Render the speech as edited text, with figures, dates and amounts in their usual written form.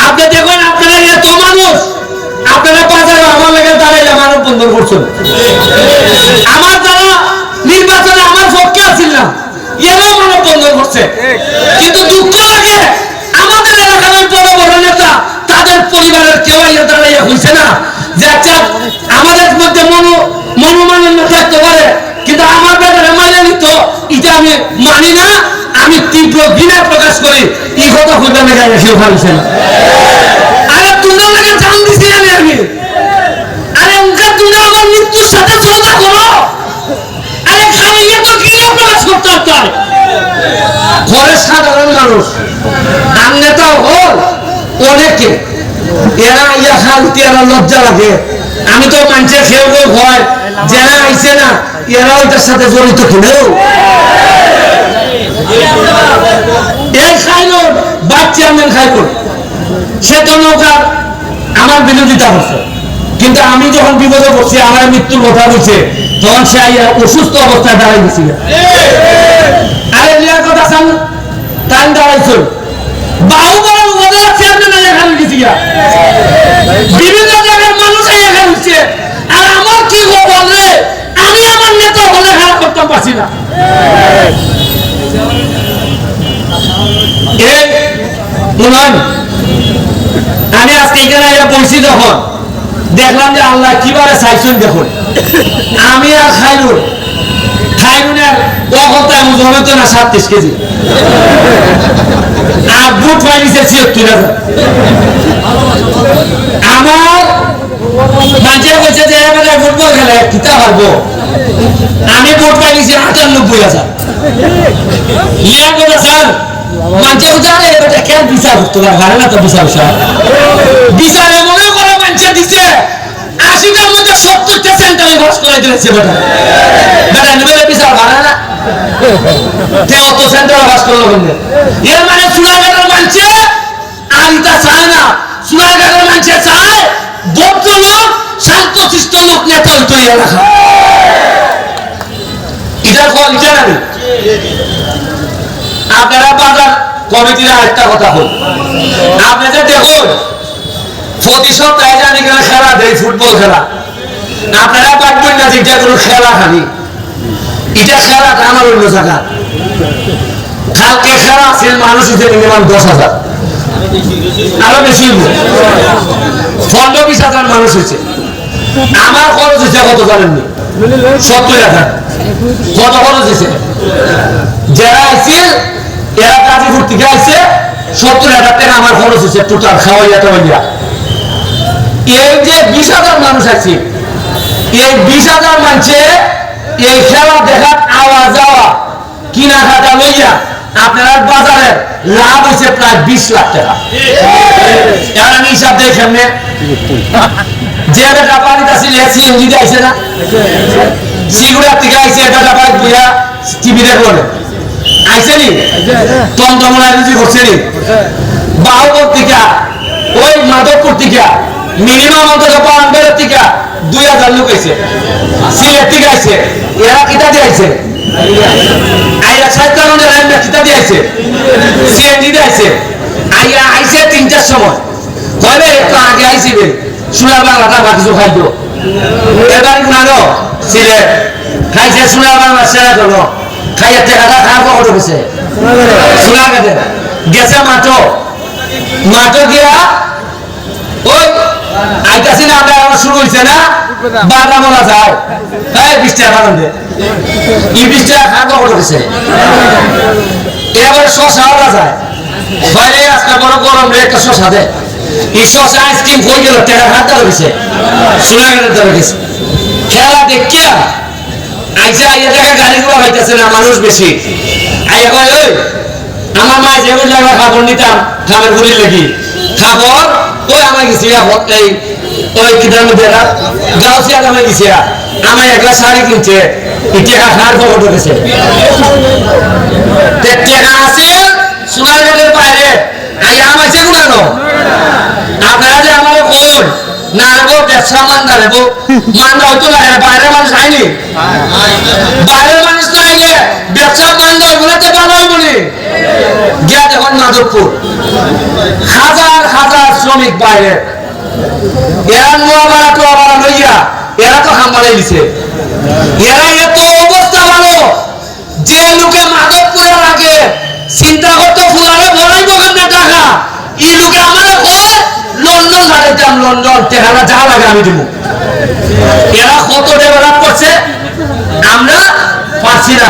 আপনি দেখুন আপনারা এত মানুষ, আপনারা বাজারে আমার লেগে দাঁড়াইলে মানব বন্ধন করছেন। আমার যারা নির্বাচনে আমার পক্ষে আছিল না এরাও মানব বন্ধন করছে। কিন্তু দুঃখ লাগে আমাদের এলাকার ওই বড় বড় নেতা তাদের পরিবারের কেউ ইয়ে দাঁড়াইয়া হয়েছে না যে আচ্ছা আমাদের মধ্যে মনোমালিন্য থাকতে পারে কিন্তু আমার ব্যাপারে মানে নিত এটা আমি মানি না, আমি তীব্র ঘৃণা প্রকাশ করি। এই কথা হইতে না গায়ে কেউ ভাবছে না। আরে তোমরা লাগে জান দিছি আমি আরে উনকার তোমরা আমার মৃত্যুর সাথে সওদা করো। আরে খালি এত ঘৃণা প্রকাশ করতে হয় ঘরে সাধারণ মানুষ আর নেতাও হল অনেকে এরা ইয়া খালতে এরা লজ্জা লাগে। আমি তো মানুষের খেয়ে ভয় যারা আইছে না এরা ওইটার সাথে জড়িত কিনেও এই খাইল বাচ্চা চেয়ারম্যান খাইল সে তো নৌকা আমার বিরোধিতা করছে কিন্তু আমি যখন বিপদে পড়ছি আমার মৃত্যুর কথা বলছে তখন সে অসুস্থ অবস্থায় দাঁড়াই গেছিল। আরে লিয়ার কথা চান টান দাঁড়াইছ বাহুবল উপজেলা চেয়ারম্যান এখানে গেছি বিভিন্ন জায়গার মানুষ এখানে উঠছে আর আমার কি বললে আমি আমার নেতা হলে খারাপ করতে পারছি না। আমি আজকে এখানে বলছি যখন দেখলাম যে আল্লাহ কিভাবে চাইছেন দেখুন আমি আর খাইরুনের অহতায় জমে তো না 37 কেজি আর বুট পাইছে 76,000। আমার মানুষের বলছে যে এবারে ফুটবল খেলে কিতা পারবো আমি বুট পাইছি 98,000। ইয়ার কথা স্যার মানুষের জানে এটা কেন বিচার করতে পারে না তো বিচারে মনে করে মানুষের দিচ্ছে 80টার মধ্যে 70টা সেন্টারে বাস করে দিয়েছে বেটা বেটা নিবে বিচার ভাড়া না কেউ তো সেন্টারে বাস করলো বন্ধে এর মানে সুনাইঘাটের মানুষে আর এটা চায় না। সুনাইঘাটের মানুষে চায় ভদ্রলোক শান্তশিষ্ট লোক নেতা তৈরি রাখা এটার ফল এটা না। আপনারা বাজার কমিটির আরেকটা কথা হল আপনাদের দেখুন প্রতি সপ্তাহে জানি কেন খেলা দেয় ফুটবল খেলা আপনারা পারবেন না যেটা কোনো খেলা খালি এটা খেলাটা আমার অন্য জায়গা কালকে খেলা আছে মানুষ হিসেবে মিনিমাম 10,000 আরো বেশি 15-20,000 মানুষ হয়েছে। আমার খরচ হয়েছে কত জানেননি 70,000। কত খরচ হয়েছে যারা আইছে এরা গাজীপুর থেকে আইছে 70,000 টাকা আমার খরচ হয়েছে টোটাল খাওয়াইয়া টাওয়াইয়া। এই যে 20,000 মানুষ আছে এই 20,000 মানুষে এই খেলা দেখার আওয়া যাওয়া কিনা খাটা লইয়া আপনার বাজারের লাভ হয়েছে প্রায় 20 লাখ টাকা। এর আমি হিসাব দেই কেমনে যে বেটা পানিতে ছিল সিএনজি দিয়ে আইছে না সিগুড়ার থেকে আইছে বেটা পানি বুঝা টিভি দেখলো আইছে নি টমটমলা রুজি করছে নি বাহুপুর থেকে ওই মাধবপুর থেকে মিনিমাম অন্তত পাহাড়ের থেকে 2,000 লোক আইছে সিলেট থেকে আইছে এরা কিতা দিয়ে আইছে আইয়া 57 লাইন কিতা দিয়ে আইছে সিএনজি দিয়ে আইছে আইয়া আইছে 3টার সময় কইবে একটু আগে আইছিবে সোনার বাংলাটা বাকিছো খাইতো এবার নানো সিলেট খাইছে সোনার বাংলা সেরা করলো খাইয়া টাকাটা খাওয়া কত গেছে সোনার কাছে গেছে মাঠো গিয়া ওই আইতাছি না আমরা শুরু হয়েছে না বারটা বলা যায় এই 20 টাকা দেন এই 20 টাকা খাওয়া কত গেছে এবার শশা ওরা যায় বাইরে আজকে বড় গরম রে একটা শশা দে এই শশা আইসক্রিম কই গেল টাকা হাতে গেছে সোনার কাছে গেছে খেলা দেখিয়া আইসা আইয়া দেখা গাড়িগুলো হইতেছে না মানুষ বেশি আইয়া কয় ওই আমার মা যেমন জায়গা খাবার নিতাম খাবার ঘুরি লাগি খাবার ওই আমার গেছি এই ওই কিতার মধ্যে গাউসিয়া দামে গেছি আমার একটা শাড়ি কিনছে ইতিহা খার খবর ঢুকেছে টাকা আছে সোনারঘাটের বাইরে আইয়া আমার সে গুণানো আপনারা যে আমার কোন না আনবো ব্যবসা মান্দা নেবো মান্দা হইতো না বাইরের মানুষ আইনি বাইরের মানুষ তো আইলে ব্যবসা মান্দা ওগুলোতে ভালো হইব নি গিয়া দেখুন মাধবপুর শ্রমিক বাইরে এরা নোয়াবাড়া টোয়াবাড়া লইয়া এরা তো হামবাড়াই দিছে। এরা এত অবস্থা ভালো যে লোকে মাদক পুরা লাগে চিন্তা করতে ফুলারে বলাইব কেমনে টাকা এই লোকে আমারে কয় লন্ডন পাঠাইতাম, লন্ডন টেহারা যা লাগে আমি দিব। এরা কত ডেভেলপ করছে আমরা পারছি না।